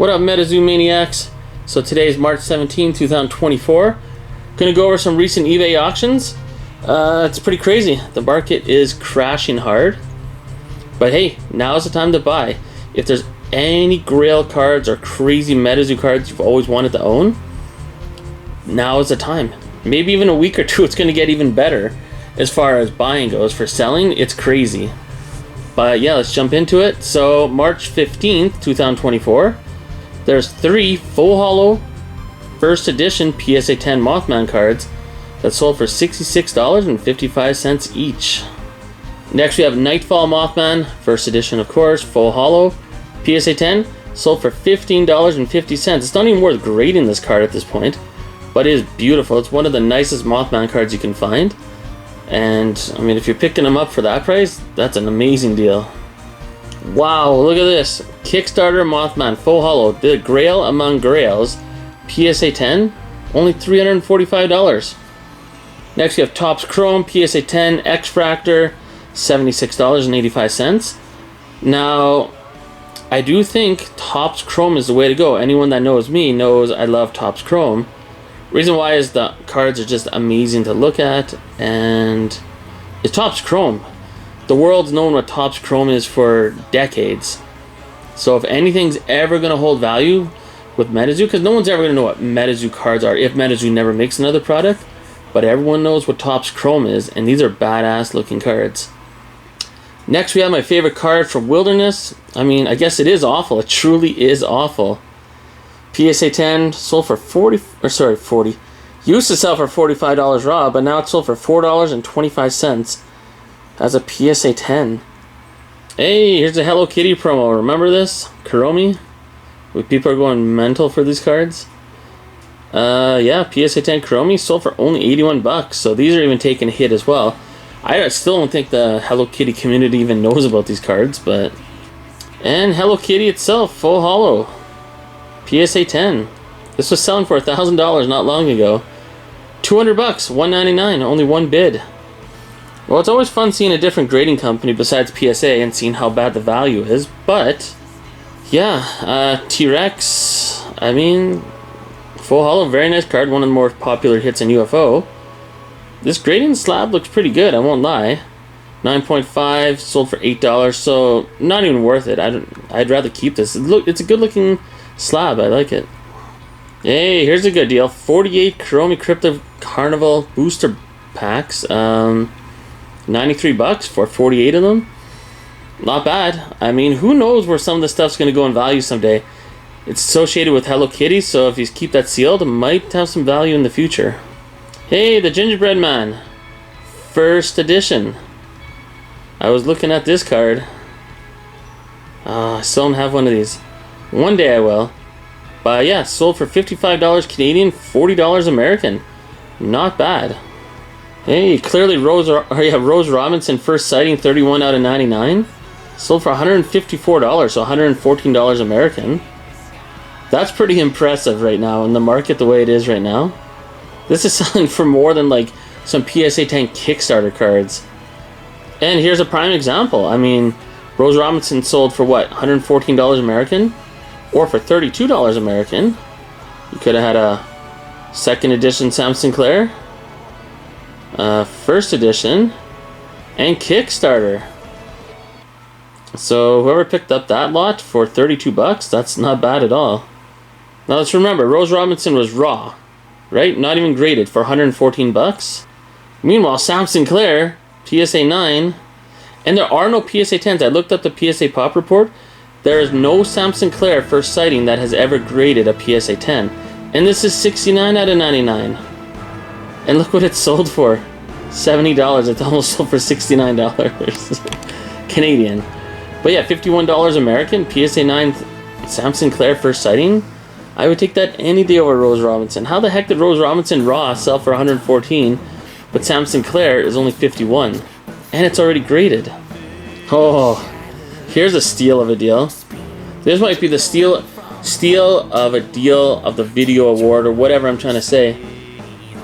What up, MetaZoo Maniacs? So today is March 17, 2024. Gonna go over some recent eBay auctions. It's pretty crazy. The market is crashing hard. But hey, now's the time to buy. If there's any Grail cards or crazy MetaZoo cards you've always wanted to own, now is the time. Maybe even a week or two, it's gonna get even better as far as buying goes. For selling, it's crazy. But yeah, let's jump into it. So March 15th, 2024. There's 3 full holo first edition PSA 10 Mothman cards that sold for $66.55 each. Next we have Nightfall Mothman, first edition of course, full holo, PSA 10, sold for $15.50. It's not even worth grading this card at this point, but it is beautiful. It's one of the nicest Mothman cards you can find. And I mean, if you're picking them up for that price, that's an amazing deal. Wow, look at this. Kickstarter Mothman, full holo, the Grail among Grails, PSA 10, only $345. Next we have Topps Chrome, PSA 10, X-Fractor, $76.85. Now, I do think Topps Chrome is the way to go. Anyone that knows me knows I love Topps Chrome. Reason why is the cards are just amazing to look at, and it's Topps Chrome. The world's known what Topps Chrome is for decades. So if anything's ever going to hold value with MetaZoo, because no one's ever going to know what MetaZoo cards are if MetaZoo never makes another product, but everyone knows what Topps Chrome is, and these are badass looking cards. Next we have my favorite card from Wilderness. I mean, I guess it is awful. It truly is awful. PSA 10 sold for 40. Used to sell for $45 raw, but now it's sold for $4.25 as a PSA 10. Hey, here's a Hello Kitty promo. Remember this? Kuromi? People are going mental for these cards. Yeah, PSA 10 Kuromi sold for only $81. So these are even taking a hit as well. I still don't think the Hello Kitty community even knows about these cards, but... And Hello Kitty itself, full holo. PSA 10. This was selling for $1,000 not long ago. $200, $199, only one bid. Well, it's always fun seeing a different grading company besides PSA and seeing how bad the value is, but yeah, T-Rex, I mean, full holo, very nice card, one of the more popular hits in UFO. This grading slab looks pretty good, I won't lie. 9.5, sold for $8, so not even worth it. I'd rather keep this. It's a good looking slab, I like it. Hey, here's a good deal. 48 Kuromi Crypto Carnival booster packs. $93 for 48 of them. Not bad. I mean, who knows where some of this stuff's going to go in value someday. It's associated with Hello Kitty, so if you keep that sealed, it might have some value in the future. Hey, the Gingerbread Man. First edition. I was looking at this card. I still don't have one of these. One day I will. But yeah, sold for $55 Canadian, $40 American. Not bad. Hey, clearly Rose Robinson first sighting, 31 out of 99. Sold for $154, so $114 American. That's pretty impressive right now in the market the way it is right now. This is selling for more than like some PSA 10 Kickstarter cards. And here's a prime example. I mean, Rose Robinson sold for what, $114 American? Or for $32 American. You could have had a second edition Sam Sinclair, first edition, and Kickstarter. So whoever picked up that lot for $32, that's not bad at all. Now let's remember, Rose Robinson was raw, right? Not even graded, for $114. Meanwhile, Sam Sinclair, PSA 9, and there are no PSA 10s. I looked up the PSA Pop Report. There is no Sam Sinclair first sighting that has ever graded a PSA 10. And this is 69 out of 99. And look what it sold for. $70. It's almost sold for $69 Canadian. But yeah, $51 American, PSA 9 Sam Sinclair first sighting. I would take that any day over Rose Robinson. How the heck did Rose Robinson raw sell for $114, but Sam Sinclair is only $51? And it's already graded. Oh, here's a steal of a deal. This might be the steal of a deal of the video award, or whatever I'm trying to say.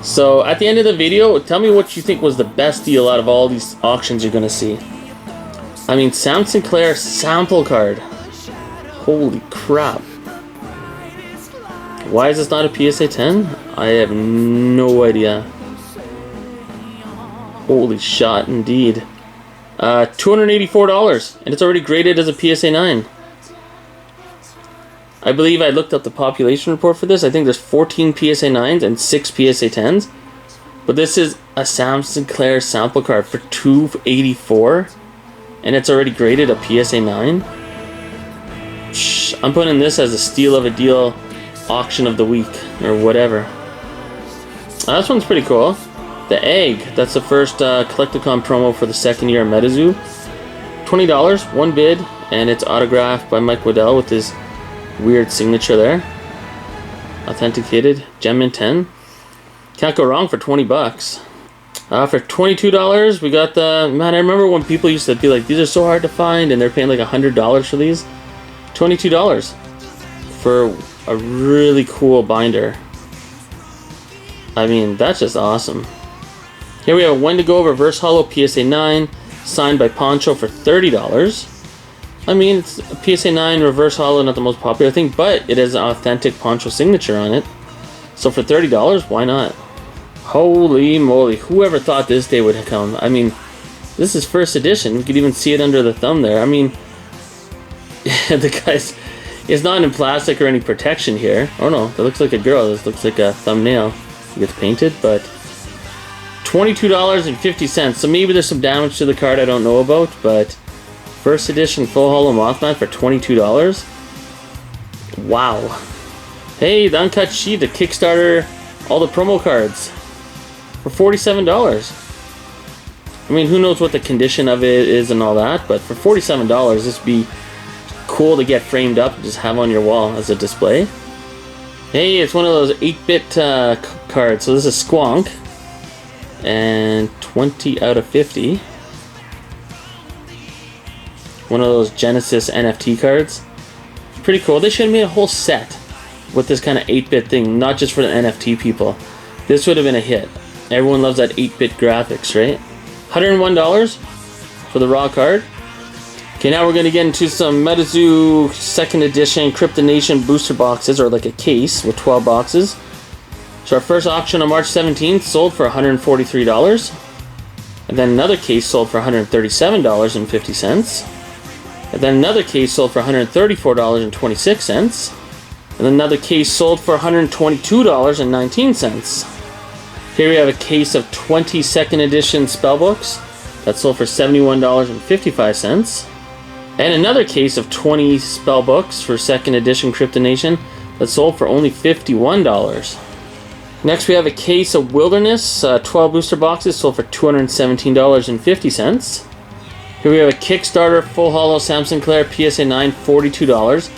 So at the end of the video, tell me what you think was the best deal out of all these auctions you're going to see. I mean, Sam Sinclair sample card. Holy crap. Why is this not a PSA 10? I have no idea. Holy shot, indeed. $284, and it's already graded as a PSA 9. I believe I looked up the population report for this. I think there's 14 PSA 9s and 6 PSA 10s. But this is a Sam Sinclair sample card for $284, and it's already graded a PSA 9. I'm putting this as a steal of a deal auction of the week, or whatever. This one's pretty cool. The Egg, that's the first Collecticon promo for the second year of MetaZoo. $20, one bid, and it's autographed by Mike Waddell with his weird signature there. Authenticated, gem in 10. Can't go wrong for 20 bucks. For $22, we got the... Man, I remember when people used to be like, these are so hard to find, and they're paying like $100 for these. $22 for a really cool binder. I mean, that's just awesome. Here we have a Wendigo Reverse Hollow PSA 9, signed by Poncho for $30. I mean, it's a PSA 9 Reverse Hollow, not the most popular thing, but it has an authentic Poncho signature on it. So for $30, why not? Holy moly, whoever thought this day would come? I mean, this is first edition. You could even see it under the thumb there. I mean, the guy's... It's not in plastic or any protection here. Oh no, that looks like a girl. This looks like a thumbnail. It gets painted, but... $22.50. So maybe there's some damage to the card I don't know about, but... First edition full hollow Mothman for $22. Wow. Hey, the uncut sheet, the Kickstarter, all the promo cards for $47. I mean, who knows what the condition of it is and all that, but for $47, this would be cool to get framed up and just have on your wall as a display. Hey, it's one of those 8-bit cards. So this is Squonk, and 20 out of 50. One of those Genesis NFT cards. Pretty cool. They should have made a whole set with this kind of 8-bit thing, not just for the NFT people. This would have been a hit. Everyone loves that 8-bit graphics, right? $101 for the raw card. Okay, now we're going to get into some MetaZoo 2nd edition Crypto Nation booster boxes, or like a case with 12 boxes. So our first auction on March 17th sold for $143. And then another case sold for $137.50. And then another case sold for $134.26. And then another case sold for $122.19. Here we have a case of 20 2nd edition spellbooks that sold for $71.55. And another case of 20 spellbooks for 2nd edition Crypto Nation that sold for only $51. Next we have a case of Wilderness, 12 booster boxes sold for $217.50. Here we have a Kickstarter full hollow Sam Sinclair PSA 9, $42.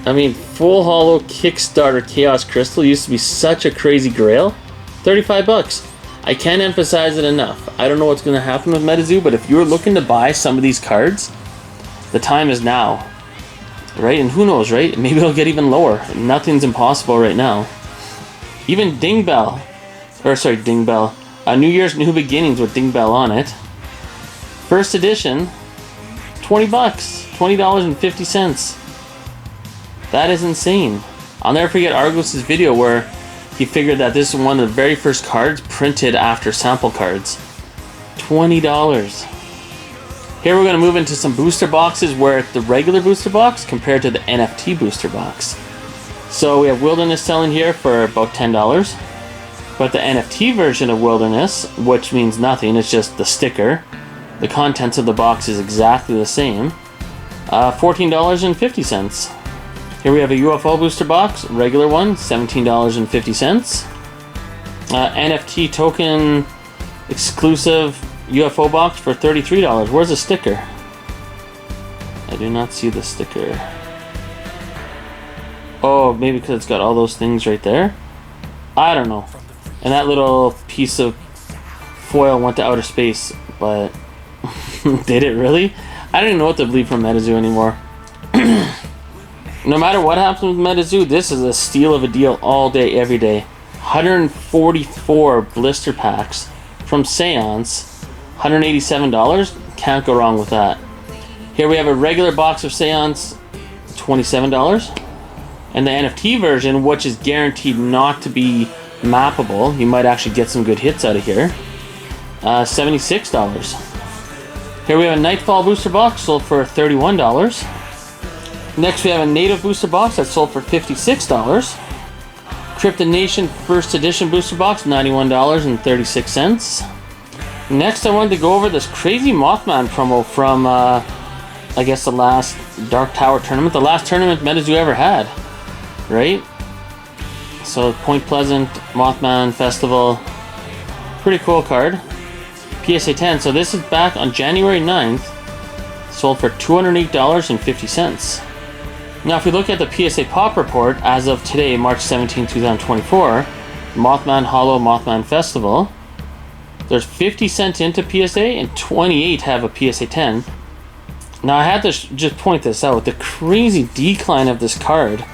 I mean, full hollow Kickstarter Chaos Crystal used to be such a crazy grail. 35 bucks. I can't emphasize it enough. I don't know what's going to happen with MetaZoo, but if you're looking to buy some of these cards, the time is now. Right? And who knows, right? Maybe it'll get even lower. Nothing's impossible right now. Even Dingbell. New Year's New Beginnings with Dingbell on it. First edition, 20 bucks, $20.50. That is insane. I'll never forget Argos's video where he figured that this is one of the very first cards printed after sample cards. $20. Here we're going to move into some booster boxes where the regular booster box compared to the NFT booster box. So we have Wilderness selling here for about $10. But the NFT version of Wilderness, which means nothing, it's just the sticker. The contents of the box is exactly the same. $14.50. Here we have a UFO booster box, regular one, $17.50. NFT token exclusive UFO box for $33. Where's the sticker? I do not see the sticker. Oh, maybe because it's got all those things right there? I don't know. And that little piece of foil went to outer space, but did it really? I don't even know what to believe from MetaZoo anymore. No matter what happens with MetaZoo, this is a steal of a deal all day, every day. 144 blister packs from Seance, $187. Can't go wrong with that. Here we have a regular box of Seance, $27. And the NFT version, which is guaranteed not to be mappable, you might actually get some good hits out of here. $76. Here we have a Nightfall booster box, sold for $31. Next we have a native booster box that sold for $56. Cryptid Nation first edition booster box, $91.36. Next I wanted to go over this crazy Mothman promo from I guess the last Dark Tower tournament, the last tournament MetaZoo ever had, right? So Point Pleasant Mothman Festival, pretty cool card. PSA 10, so this is back on January 9th, sold for $208.50. Now if we look at the PSA Pop report as of today, March 17, 2024, Mothman Hollow Mothman Festival, there's 50 sent into PSA and 28 have a PSA 10. Now I had to just point this out, the crazy decline of this card.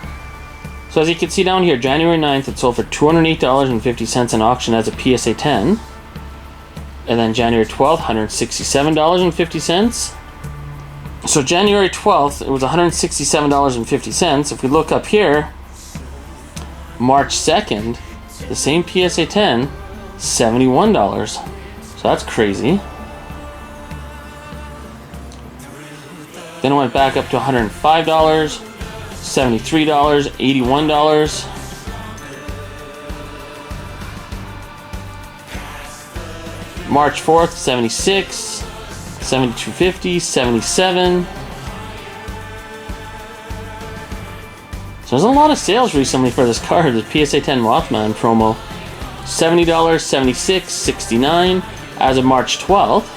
So as you can see down here, January 9th it sold for $208.50 in auction as a PSA 10. And then January 12th, $167.50. So January 12th, it was $167.50. If we look up here, March 2nd, the same PSA 10, $71. So that's crazy. Then it went back up to $105, $73, $81. March 4th, 76, 72.50, 77. So there's a lot of sales recently for this card, the PSA 10 Mothman promo. $70, $76, $69 as of March 12th.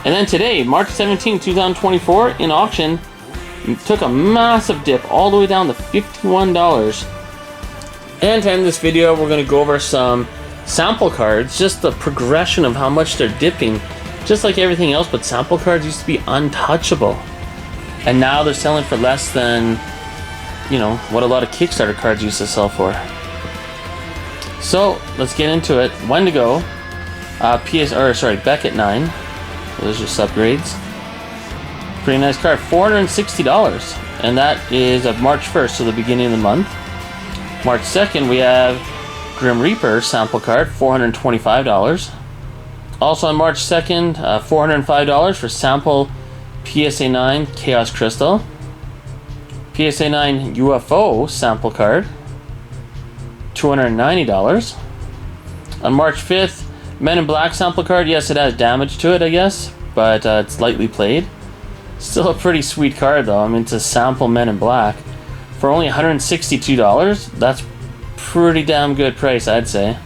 And then today, March 17, 2024, in auction, took a massive dip all the way down to $51. And to end this video, we're going to go over some sample cards, just the progression of how much they're dipping. Just like everything else, but sample cards used to be untouchable. And now they're selling for less than, you know, what a lot of Kickstarter cards used to sell for. So, let's get into it. Wendigo, Beckett 9. Those are subgrades. Pretty nice card, $460. And that is of March 1st, so the beginning of the month. March 2nd, we have Grim Reaper sample card, $425. Also on March 2nd, $405 for sample PSA 9 Chaos Crystal. PSA 9 UFO sample card, $290. On March 5th, Men in Black sample card. Yes, it has damage to it, I guess, but it's lightly played. Still a pretty sweet card, though. I mean, it's a sample Men in Black. For only $162, that's pretty damn good price, I'd say.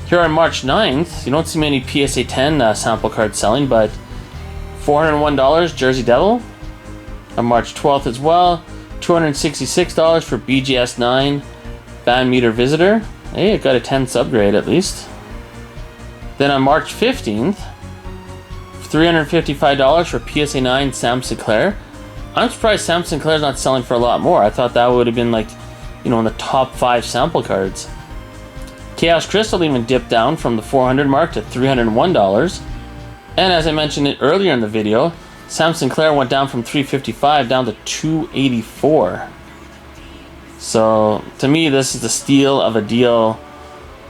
Here on March 9th, you don't see many PSA 10 sample cards selling, but $401 Jersey Devil. On March 12th as well, $266 for BGS 9 Band Meter Visitor. Hey, it got a 10 subgrade at least. Then on March 15th, $355 for PSA 9 Sam Sinclair. I'm surprised Sam Sinclair's not selling for a lot more. I thought that would have been like, you know, in the top 5 sample cards. Chaos Crystal even dipped down from the $400 mark to $301. And as I mentioned it earlier in the video, Sam Sinclair went down from $355 down to $284. So to me, this is the steal of a deal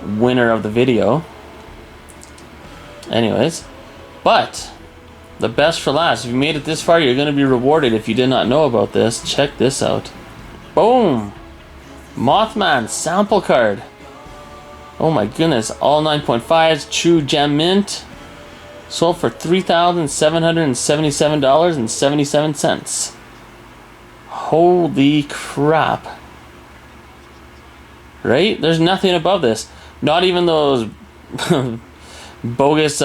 winner of the video. Anyways, but the best for last. If you made it this far, you're going to be rewarded. If you did not know about this, check this out. Boom! Mothman sample card. Oh my goodness, all 9.5s, True Gem Mint. Sold for $3,777.77. Holy crap. Right? There's nothing above this. Not even those bogus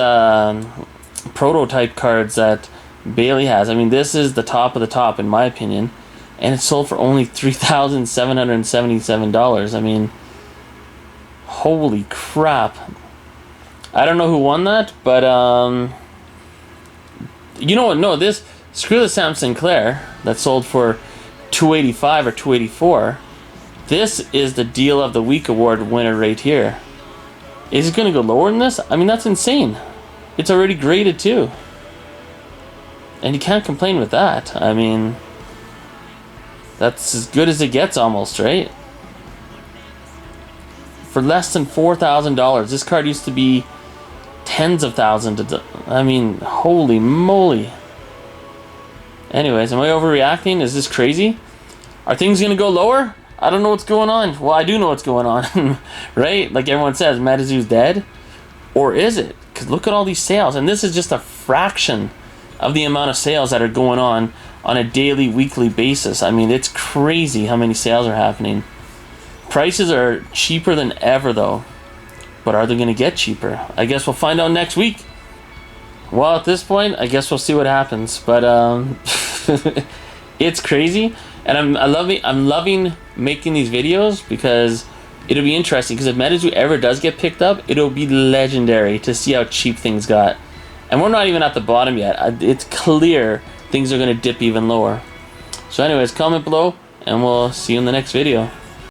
prototype cards that Bailey has. I mean, this is the top of the top, in my opinion. And it sold for only $3,777. I mean, holy crap. I don't know who won that, but you know what? No, this, screw the Sam Sinclair that sold for $285 or $284. This is the Deal of the Week award winner right here. Is it going to go lower than this? I mean, that's insane. It's already graded too. And you can't complain with that. I mean, That's as good as it gets almost, right? For less than $4,000. This card used to be tens of thousands. I mean, holy moly. Anyways, am I overreacting? Is this crazy? Are things going to go lower? I don't know what's going on. Well, I do know what's going on, right? Like everyone says, MetaZoo's dead. Or is it? Because look at all these sales. And this is just a fraction of the amount of sales that are going on a daily, weekly basis. I mean, it's crazy how many sales are happening. Prices are cheaper than ever, though. But are they going to get cheaper? I guess we'll find out next week. Well, at this point, I guess we'll see what happens. But it's crazy, and I'm loving making these videos because it'll be interesting. Because if MetaZoo ever does get picked up, it'll be legendary to see how cheap things got. And we're not even at the bottom yet. It's clear things are going to dip even lower. So anyways, comment below, and we'll see you in the next video.